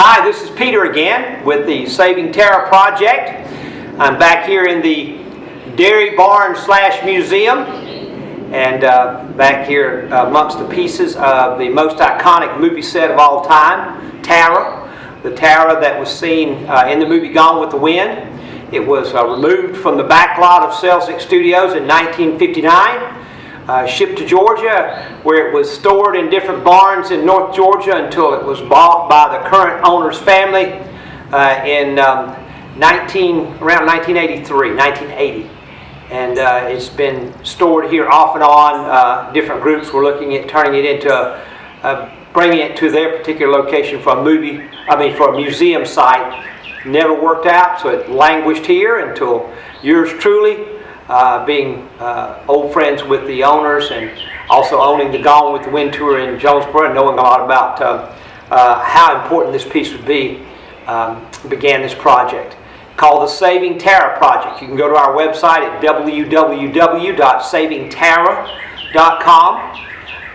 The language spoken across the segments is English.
Hi, this is Peter again with the Saving Tara Project. I'm back here in the Dairy Barn / Museum, and back here amongst the pieces of the most iconic movie set of all time, Tara. The Tara that was seen in the movie Gone with the Wind. It was removed from the back lot of Selznick Studios in 1959. Shipped to Georgia, where it was stored in different barns in North Georgia until it was bought by the current owner's family in around 1980. And it's been stored here off and on. Different groups were looking at turning it into, bringing it to their particular location for a museum site. Never worked out, so it languished here until yours truly, being old friends with the owners and also owning the Gone with the Wind tour in Jonesboro and knowing a lot about how important this piece would be, began this project called the Saving Tara Project. You can go to our website at www.savingtara.com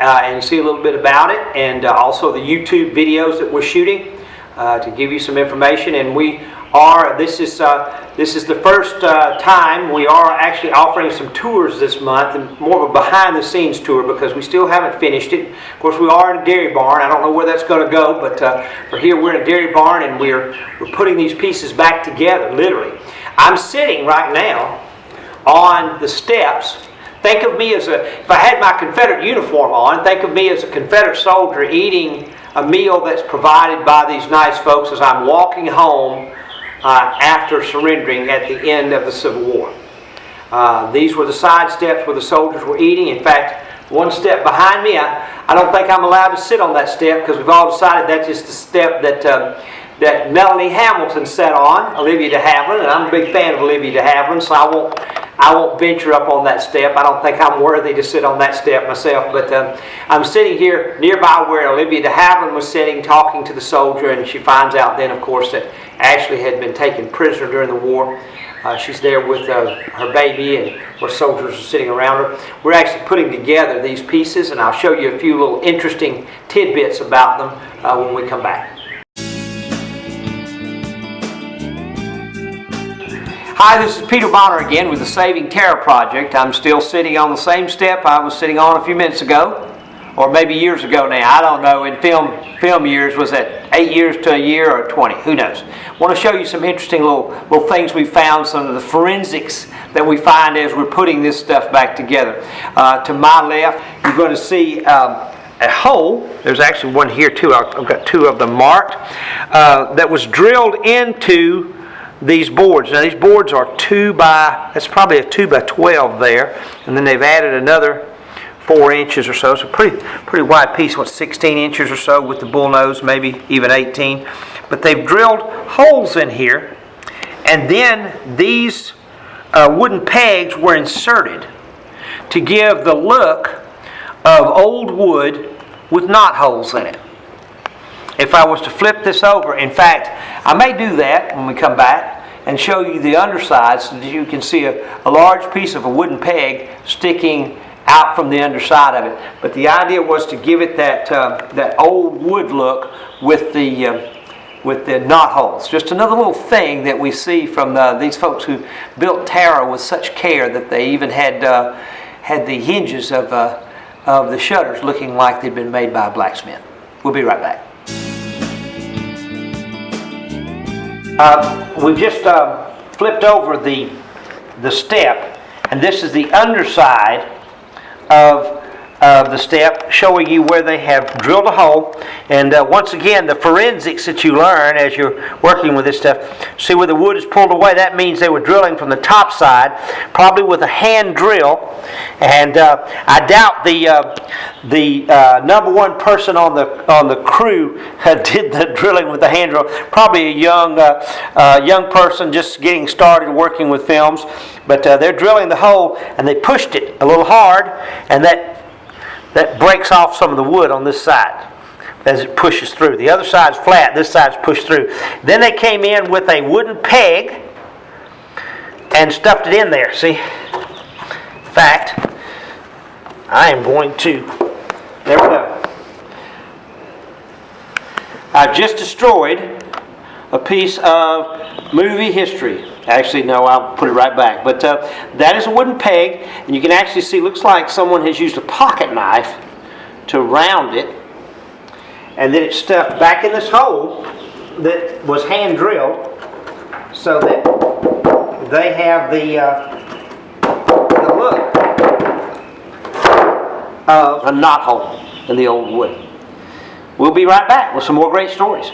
and see a little bit about it, and also the YouTube videos that we're shooting to give you some information. And we are, this is the first time we are actually offering some tours this month, and more of a behind the scenes tour because we still haven't finished it. Of course, we are in a dairy barn. I don't know where that's going to go, but for here we're in a dairy barn, and we're putting these pieces back together, literally. I'm sitting right now on the steps. Think of me as if I had my Confederate uniform on, think of me as a Confederate soldier eating a meal that's provided by these nice folks as I'm walking home after surrendering at the end of the Civil War. These were the side steps where the soldiers were eating. In fact, one step behind me, I don't think I'm allowed to sit on that step because we've all decided that's just the step that Melanie Hamilton sat on, Olivia de Havilland, and I'm a big fan of Olivia de Havilland, so I won't venture up on that step. I don't think I'm worthy to sit on that step myself, but I'm sitting here nearby where Olivia de Havilland was sitting talking to the soldier, and she finds out then, of course, that Ashley had been taken prisoner during the war. She's there with her baby, and where soldiers are sitting around her. We're actually putting together these pieces, and I'll show you a few little interesting tidbits about them when we come back. Hi, this is Peter Bonner again with the Saving Tara Project. I'm still sitting on the same step I was sitting on a few minutes ago, or maybe years ago now. I don't know. In film years, was that 8 years to a year or 20? Who knows? I want to show you some interesting little things we found, some of the forensics that we find as we're putting this stuff back together. To my left, you're going to see a hole. There's actually one here too. I've got two of them marked that was drilled into these boards. Now these boards are that's probably a 2 by 12 there, and then they've added another 4 inches or so. It's a pretty wide piece, 16 inches or so with the bull nose, maybe even 18. But they've drilled holes in here, and then these wooden pegs were inserted to give the look of old wood with knot holes in it. If I was to flip this over, in fact, I may do that when we come back and show you the underside so that you can see a large piece of a wooden peg sticking out from the underside of it. But the idea was to give it that old wood look with the knot holes. Just another little thing that we see from these folks who built Tara with such care that they even had the hinges of the shutters looking like they'd been made by a blacksmith. We'll be right back. We've just flipped over the step, and this is the underside of the step, showing you where they have drilled a hole. And once again, the forensics that you learn as you're working with this stuff, see where the wood is pulled away, that means they were drilling from the top side, probably with a hand drill. And I doubt the number one person on the crew did the drilling with the hand drill. Probably a young person just getting started working with films. But they're drilling the hole, and they pushed it a little hard, and that breaks off some of the wood on this side as it pushes through. The other side's flat, this side's pushed through. Then they came in with a wooden peg and stuffed it in there. See? In fact, I am going to, there we go. I've just destroyed a piece of movie history. Actually, no, I'll put it right back. But that is a wooden peg, and you can actually see, looks like someone has used a pocket knife to round it, and then it's stuffed back in this hole that was hand drilled, so that they have the look of a knot hole in the old wood. We'll be right back with some more great stories.